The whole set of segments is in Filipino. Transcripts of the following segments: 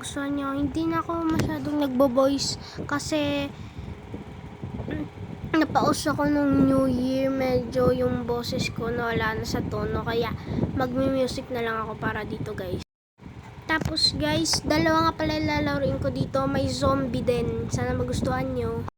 magustuhan nyo. Hindi na ako masyadong nagbo-voice kasi napaus ako nung New Year. Medyo yung boses ko nawala na sa tono, kaya magmi-music na lang ako para dito guys. Tapos guys, dalawa nga pala lalaroin ko dito. May zombie din. Sana magustuhan nyo.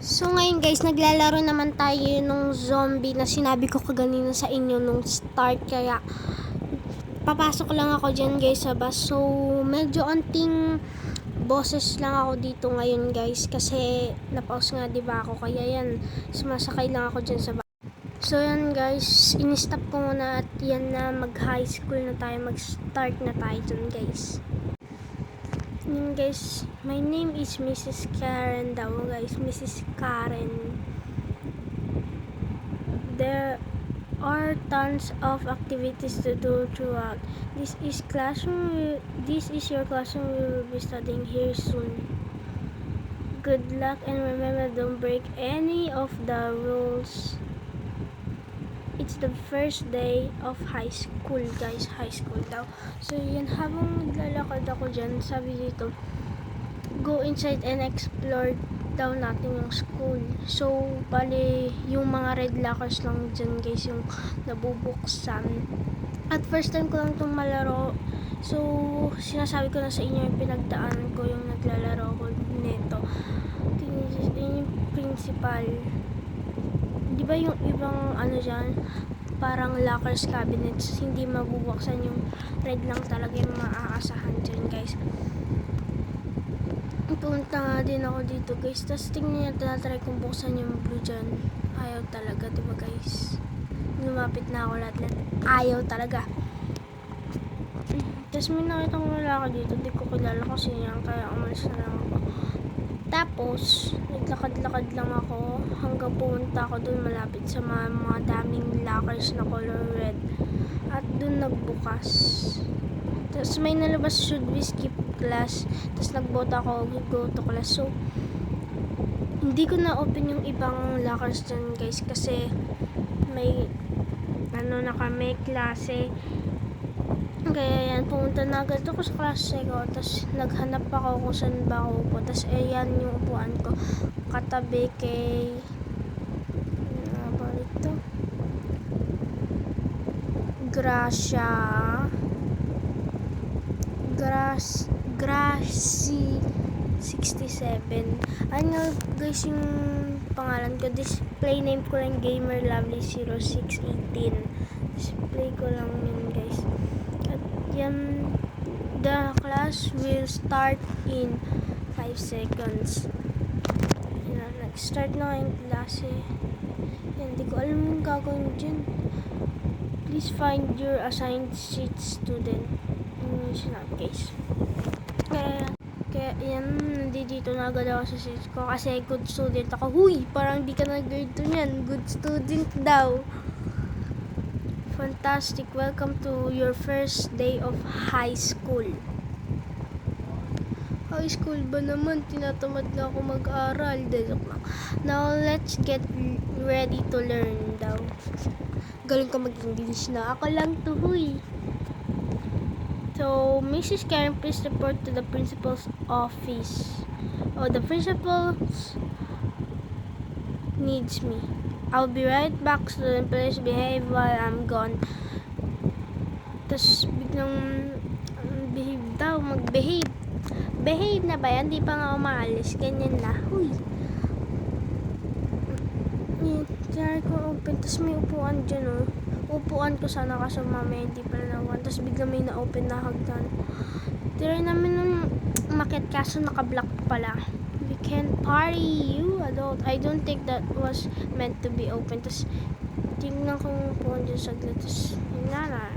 So ngayon guys, naglalaro naman tayo nung zombie na sinabi ko kaganina sa inyo nung start, kaya papasok lang ako dyan guys sa bus. So medyo anting boses lang ako dito ngayon guys kasi na-pause nga diba ako, kaya yan sumasakay lang ako dyan sa so yan guys, in-stop ko muna at yan na, mag high school na tayo, mag-start na tayo dyan guys. Yun guys, my name is Mrs. Karen daw guys, Mrs. Karen. There are tons of activities to do throughout. This is your classroom, we will be studying here soon. Good luck and remember, don't break any of the rules. It's the first day of high school guys, high school daw. So yan, habang naglalakad ako dyan, sabi dito, go inside and explore daw natin yung school. So bali yung mga red lockers lang dyan guys yung nabubuksan. At first time ko lang itong malaro, so sinasabi ko na sa inyo yung pinagdaanan ko yung naglalaro ko nito. Yung principal, di ba yung ibang ano dyan, parang lockers cabinets, hindi mabubuksan, yung red lang talaga yung maaasahan dyan guys. Punta nga din ako dito guys, tapos tingnan niya, tinatry kong buksan yung blue dyan, ayaw talaga diba guys, lumapit na ako lahat, ayaw talaga. Tapos may nakita kong lalaki dito, di ko kilala kasi yan, kaya umalis na lang ako. Tapos naglakad-lakad lang ako hanggang pumunta ako dun malapit sa mga daming lockers na color red, at dun nagbukas. Tapos may nalabas, should we skip class, tapos nagboto ako, go to class. So hindi ko na open yung ibang lockers dyan guys kasi may ano na kami, klase. Kaya yan, pumunta na agad ako sa klase ko, tapos naghanap ako kung saan ba ako upo. Tapos ayan yung upuan ko, katabi kay ba ito? Gracie 67. Ano guys yung pangalan ko, display name ko lang Gamer Lovely 0618. Display ko lang yun guys. At yan, the class will start in 5 seconds. Yan, nag-start na yung klase. Yan, di ko alam yung gagawin dyan. Please find your assigned seat, student. Yun yung sinabi guys. Kaya yan, nandito na agad ako sa seat ko kasi good student ako. Huy, parang di ka nag-grade to yan. Good student daw. Fantastic. Welcome to your first day of high school. High school ba naman? Tinatamad na ako mag-aral. Now, let's get ready to learn daw. Galing ka mag-English na. Ako lang to, huy. So, Mrs. Karen, please report to the principal's office. Oh, the principal needs me. I'll be right back, student. Please behave while I'm gone. Tapos, biglang behave daw. Mag-behave. Behave na ba yan? Di pa nga umaalis. Ganyan na. Huy. Tinry ko open. Tapos may upuan dyan, oh. Upuan ko sana kaso mamaya hindi pala nawan. Tapos bigla may na-open na hagdan. Try namin nung umakyat kaso naka-block pala. We can party, you adult. I don't think that was meant to be open. Tapos tingnan ko yung upuan dyan saglit. Tapos na.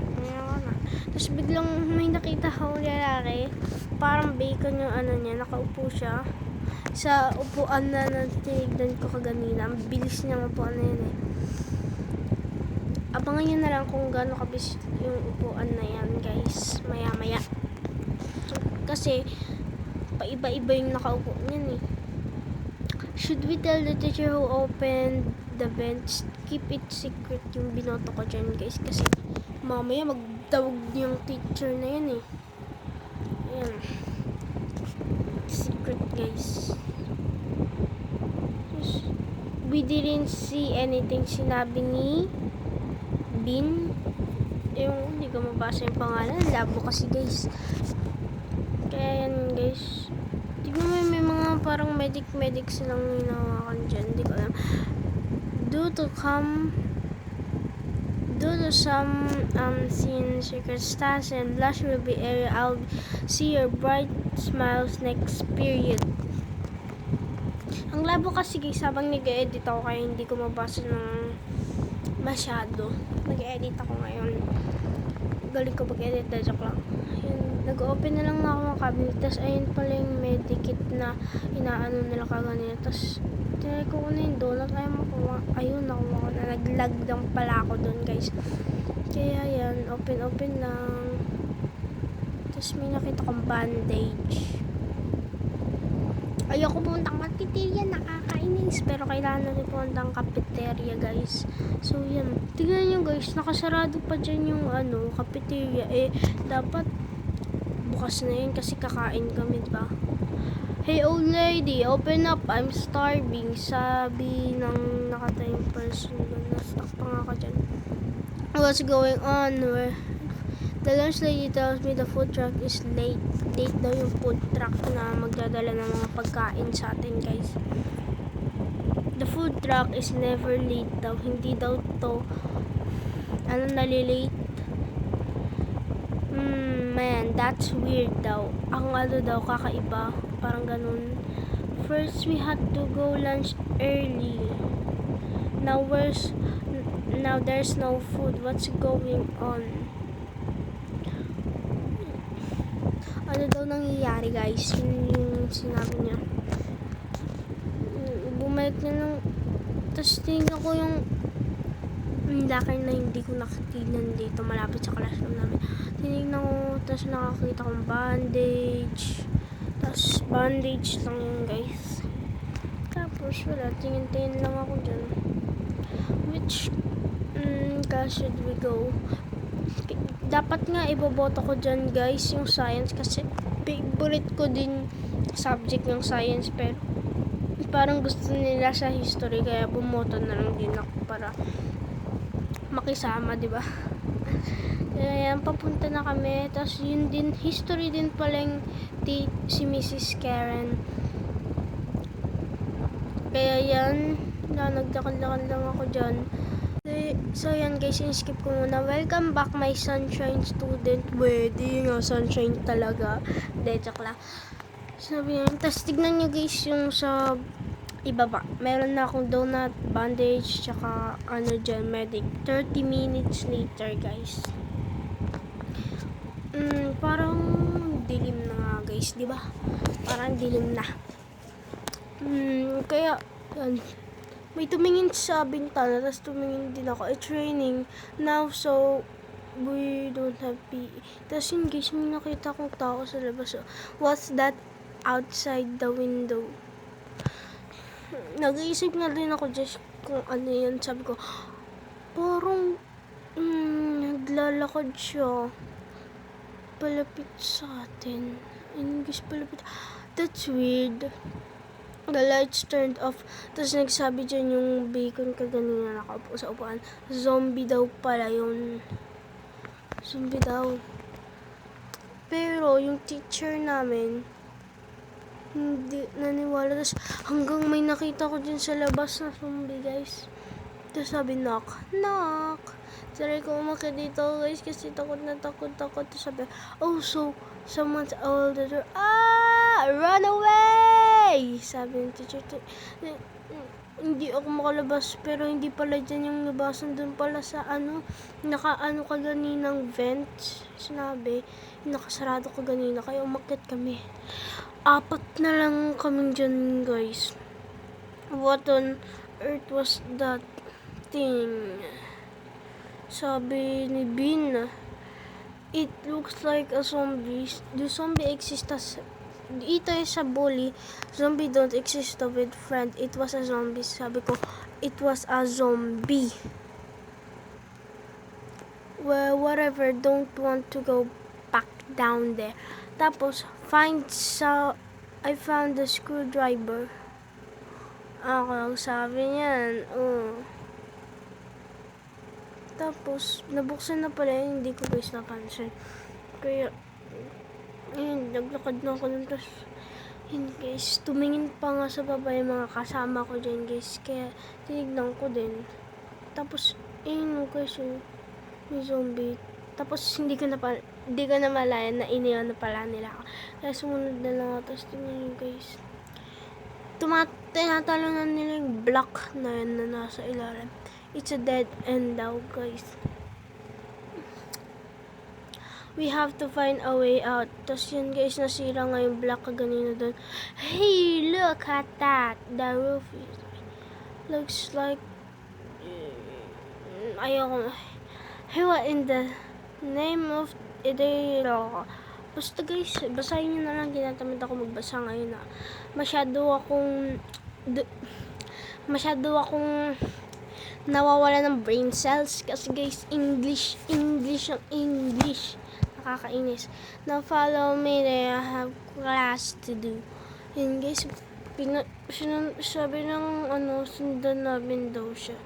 Tapos biglang may nakita akong lalaki. Parang bacon yung ano niya. Nakaupo siya sa upuan na natinignan ko kaganina. Ang bilis niya upuan na yun eh. Abangan nyo na lang kung gaano kabis yung upuan na yan guys, maya kasi paiba-iba yung nakaupo niyan eh. Should we tell the teacher who opened the bench? Keep it secret yung binoto ko dyan guys kasi mamaya magtawag yung teacher na yan eh. Ayan, secret guys. We didn't see anything, sinabi ni Bin. Yung hindi ko mabasa yung pangalan, labo kasi guys. Kaya yan guys, tignan mo may mga parang medic silang hinawakan dyan, hindi ko alam. Due to some unseen circumstance and blush will be area, I'll see your bright smiles next period. Ang labo kasi guys, habang nag-edit ako kaya hindi ko mabasa ng masyado. Nag-edit ako ngayon. Galing ko mag-edit na joke lang. Nag-open na lang ako ng cabinet. Tapos ayun pala yung medikit na inaano nila kaganina. Tapos tinry ko na yung donut. Ayun, nakuha ko na. Nag-lag lang pala ako doon guys. Kaya yan, open lang. Tapos may nakita kong bandage. Ayoko puntang cafeteria, nakakainis. Pero kailangan natin puntang cafeteria guys. So yan, tignan nyo guys, nakasarado pa dyan yung cafeteria. Dapat bukas na yun kasi kakain kami, diba? Hey old lady, open up, I'm starving. Sabi ng nakatayong person doon. Na-stuck pa nga ka dyan. What's going on? The lunch lady tells me the food truck is late. Late daw yung food truck na magdadala ng mga pagkain sa atin guys. The food truck is never late daw. Hindi daw to nalilate. Man, that's weird daw. Ang daw, kakaiba. Parang ganun. First, we had to go lunch early. Now there's no food. What's going on? Ano daw nangyayari guys? Yun yung sinabi niya. Bumalik na lang. Tapos tingnan ko yung locker na hindi ko nakatinan dito malapit sa classroom namin. Tinignan ko, tapos nakakita kong bandage. Tapos bandage lang yun guys. Tapos wala, tingin-tingin lang ako dyan. Which class should we go? Dapat nga iboboto ko dyan guys yung science kasi favorite ko din subject ng science, pero parang gusto nila sa history kaya bumoto na lang din ako para makisama, diba? Kaya yan, papunta na kami. Tapos yun din, history din pala yung si Mrs. Karen. Kaya yan, nagdakal-dakal lang ako dyan. So yan guys, skip ko muna. Welcome back my sunshine student. Pwede nga, sunshine talaga. De, joke lang. Sabi yan. Tapos tignan nyo guys yung sa ibaba. Meron na akong donut, bandage, tsaka dyan, medic. 30 minutes later guys. Parang dilim na nga guys, di ba? Parang dilim na. Kaya yan. May tumingin sa bintana, tapos tumingin din ako. It's raining now, so we don't have PE. Tapos yun guys, may nakita akong tao sa labas. So, what's that outside the window? Nag-iisip nga din ako just kung ano yan. Sabi ko, parang naglalakad siya palapit sa atin. And guys, palapit. That's weird. The lights turned off. Tapos nagsabi dyan yung bacon kaganina nakaupo sa upuan. Zombie daw pala yun. Zombie daw. Pero yung teacher namin hindi naniwala. Tapos hanggang may nakita ko dyan sa labas na zombie guys. Tapos sabi knock. Knock. Sabi ko umakit dito guys kasi takot na takot. Tapos sabi, oh so someone's older. Run away! Sabi ng teacher. Hindi ako makalabas pero hindi pala dyan yung labasan. Doon pala sa nakaano kaganinang vent. Sinabi, nakasarado kaganina kaya umakit kami. 4 na lang kami dyan guys. What on earth was that thing? Sabi ni Bin, it looks like a zombie. Do zombie exist as ito sa bully? Zombie don't exist with friend. It was a zombie. Sabi ko, it was a zombie. Well, whatever. Don't want to go back down there. Tapos, I found the screwdriver. Ako, sabi niyan. Tapos, nabuksan na pala yun. Hindi ko guys napansin. Kaya, ayun, naglakad na ako nun. Tapos, yun guys, tumingin pa nga sa baba yung mga kasama ko dyan guys. Kaya, tinignan ko din. Tapos, ayun guys, May zombie. Tapos hindi ko na malayan na iniwan na pala nila ako. Kaya sumunod na lang ako. Tapos tingnan nyo guys. Tinatalunan nila yung block na yun na nasa ilalim. It's a dead end daw guys. We have to find a way out. Tapos yun guys, nasira nga yung block kaganina doon. Hey, look at that. The roof looks like ayoko. Hey, what in the name of it? Basta guys, basahin nyo na lang. Tinatamad ako magbasa ngayon. Masyado akong nawawala ng brain cells. Kasi guys, English. Nakakainis. Now follow me, I have class to do. Yun guys, sabi ng sundan namin daw siya.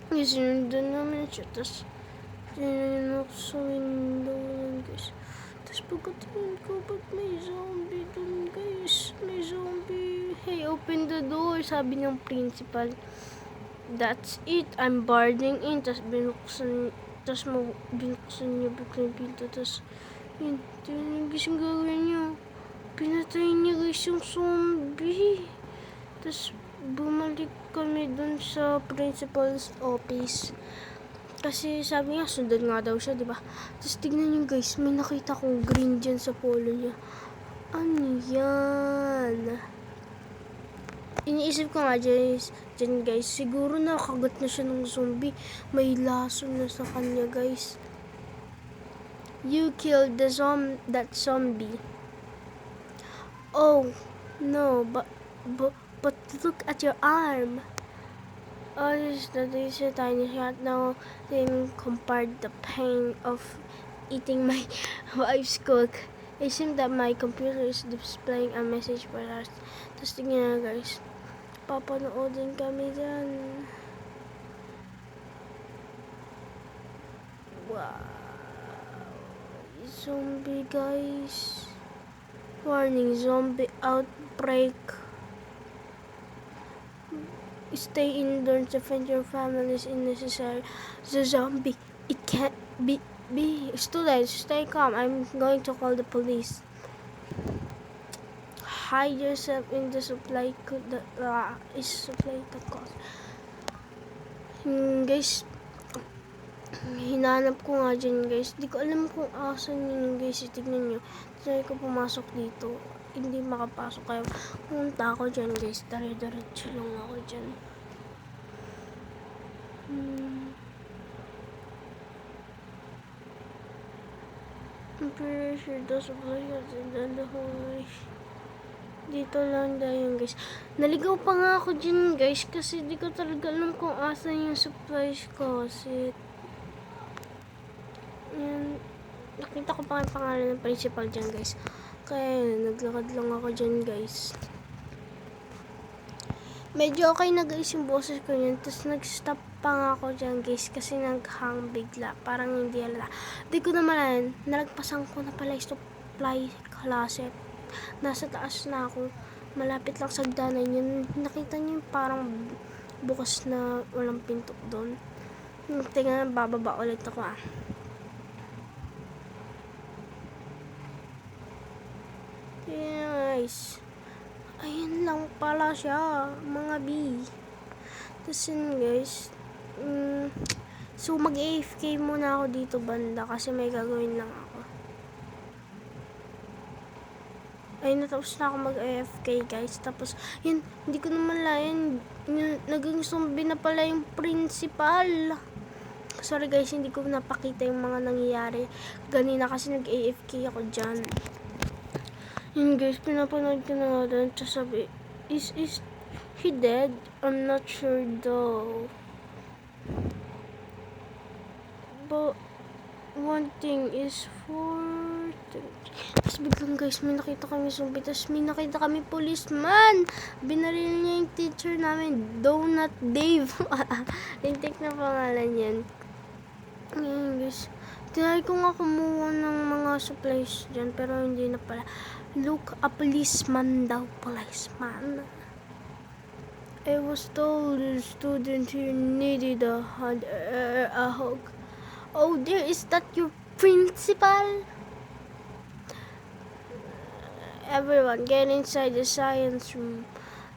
Sinundan namin siya, tapos tinanong ako sa window yun guys. Tapos pagkatingin ko, ba't may zombie dun guys? May zombie. Hey, open the door, sabi ng principal. That's it, I'm boarding in. Tapos binuksan niya biglang yung pinto. Tapos yun, tingnan guys yung gagawin niya. Pinatay niya guys yung zombie. Tapos bumalik kami dun sa principal's office. Kasi sabi niya, sundan nga daw siya, diba? Tapos tignan niyo guys, may nakita kong green dyan sa polo niya. Ano yan? Iniisip ko nga dyan guys, siguro nakagat na siya ng zombie. May laso na sa kanya guys. You killed that zombie. Oh, no, but look at your arm. Oh, that is a tiny shot. Now, then compared the pain of eating my wife's cook. It seems that my computer is displaying a message for us. Tapos tingnan na guys. Papanoodin kami dyan. Wow. Zombie guys. Warning, zombie outbreak. Stay indoors, defend your families if necessary. The zombie, it can't be. Students, stay calm. I'm going to call the police. Hide yourself in the supply cause. Guys, hinanap ko nga dyan guys. Di ko alam kung asan yun guys. Tignan nyo. Try ko pumasok dito. Hindi makapasok, kaya pumunta ako dyan guys. Dire-diretso lang ako dyan. I'm pretty sure those supplies in the hallway. Dito lang dahil guys. Naligaw pa nga ako dyan guys, kasi di ko talaga alam kung asan yung supplies ko. Kasi yan, nakita ko pa yung pangalan ng principal dyan guys. Kaya naglakad lang ako dyan guys. Medyo okay na guys yung boses ko yun. Tapos nag-stop pa nga ako dyan guys. Kasi nag-hang bigla. Parang hindi alala. Di ko na malayan. Nalagpasan ko na pala yung supply closet. Nasa taas na ako. Malapit lang sa hagdanan yun. Nakita niyo yung parang bukas na walang pinto doon. Tingnan, bababa ulit ako Guys, ayun lang pala siya, mga B. Tapos yun guys, so mag-AFK muna ako dito banda kasi may gagawin lang ako. Ayun, natapos na ako mag-AFK guys. Tapos yun, hindi ko naman layan, naging zombie na pala yung principal. Sorry guys, hindi ko napakita yung mga nangyayari ganina kasi nag-AFK ako dyan. Yun guys, pinapanood ko na nga doon. Tapos sabi, is he dead? I'm not sure though. But one thing is for... Tapos biglang guys, may nakita kami zombie. Tapos may nakita kami policeman. Binaril niya yung teacher namin. Donut Dave. Lintik na pangalan yan. Ngayon guys, tinry ko nga kumuha ng mga supplies dyan. Pero hindi na pala. Look, a policeman daw. Policeman. I was told the student here needed a hug. Oh dear, is that your principal? Everyone, get inside the science room.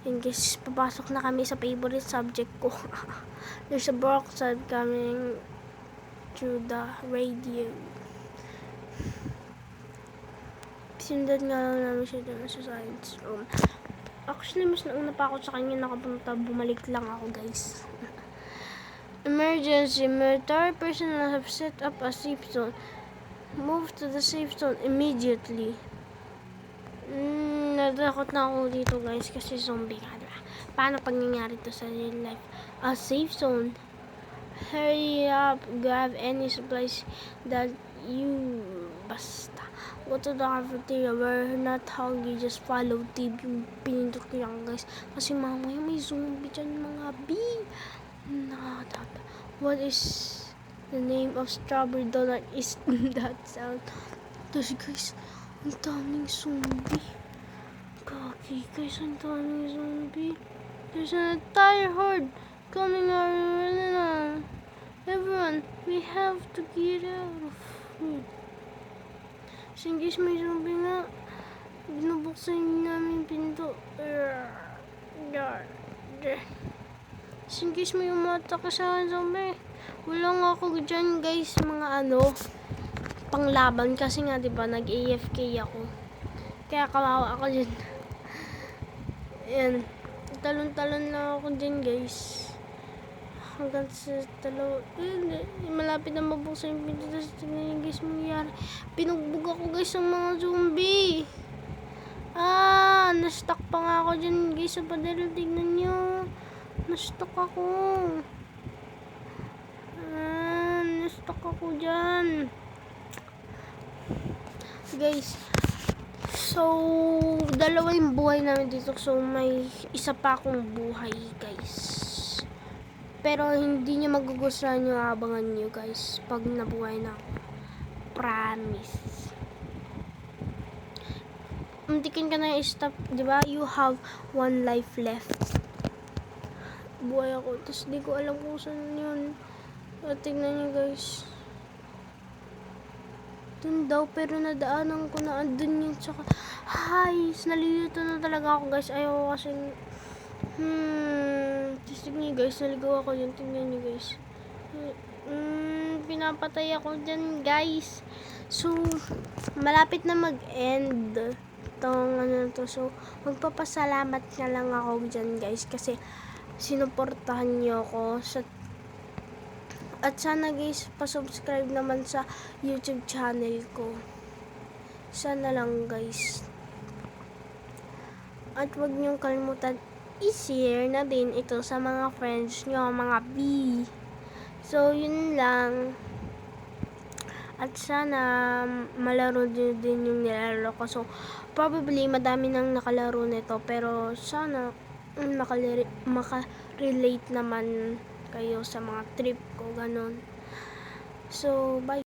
In case papasok na kami sa favorite subject ko. There's a broadside coming through the radio. Sindan nga lang namin siya dun sa science room. Actually, mas nauna pa ako sa kanya nakapunta. Bumalik lang ako, guys. Emergency. Military personnel have set up a safe zone. Move to the safe zone immediately. Natakot na ako dito, guys, kasi zombie nga, diba? Paano pag nangyari to sa real life? A safe zone. Hurry up. Grab any supplies that you... Basta. Go to the cafeteria. We're not hungry. Just follow tip. Yung pinindot ko yan, guys. Kasi mamaya may zombie dyan, mga B. Nakakatapa. What is the name of strawberry donut? Is that sound? Tapos, guys, ang daming zombie. Kaki, guys, ang daming zombie. There's an entire horde coming our way. Everyone, we have to get out of food. So, guys, may zombie nga. Binubuksan namin pinto. So, guys, may umatake sa zombie. Wala nga ako dyan, guys, mga panglaban. Kasi nga, diba, nag-AFK ako. Kaya kawawa ako dyan. Ayan. Talon-talon lang ako dyan, guys. Hanggang sa malapit na mabuksan yung pinto. Tapos tignan nyo, guys, mangyayari. Pinugbog ako, guys, ng mga zombie. Na-stuck pa nga ako dyan, guys, sa pader. Tignan nyo. Na-stuck ako. Na-stuck ako dyan. Guys, so, dalawa yung buhay namin dito. So, may isa pa akong buhay, guys. Pero, hindi nyo magugustuhan yung abangan nyo, guys. Pag nabuhay na ako. Promise. Muntikin ka na i-stop, diba? You have 1 life left. Buhay ako. Tapos, di ko alam kung saan yun. Tingnan nyo, guys. Dun daw, pero nadaanan ko na andun yun. Tsaka, nalilito na talaga ako, guys. Ayaw kasi, tignan nyo, guys. Naligaw ako dyan. Tingnan nyo, guys. Pinapatay ako dyan, guys. So, malapit na mag-end itong to. So, magpapasalamat na lang ako dyan, guys. Kasi, sinuportahan nyo ako sa at sana, guys, pa-subscribe naman sa YouTube channel ko. Sana lang, guys. At wag niyong kalimutan i-share na din ito sa mga friends nyo, mga B. So, yun lang. At sana malaro din yung nilalaro ko. So, probably madami nang nakalaro nito. Pero sana makarelate naman kayo sa mga trip ko, ganon. So, bye.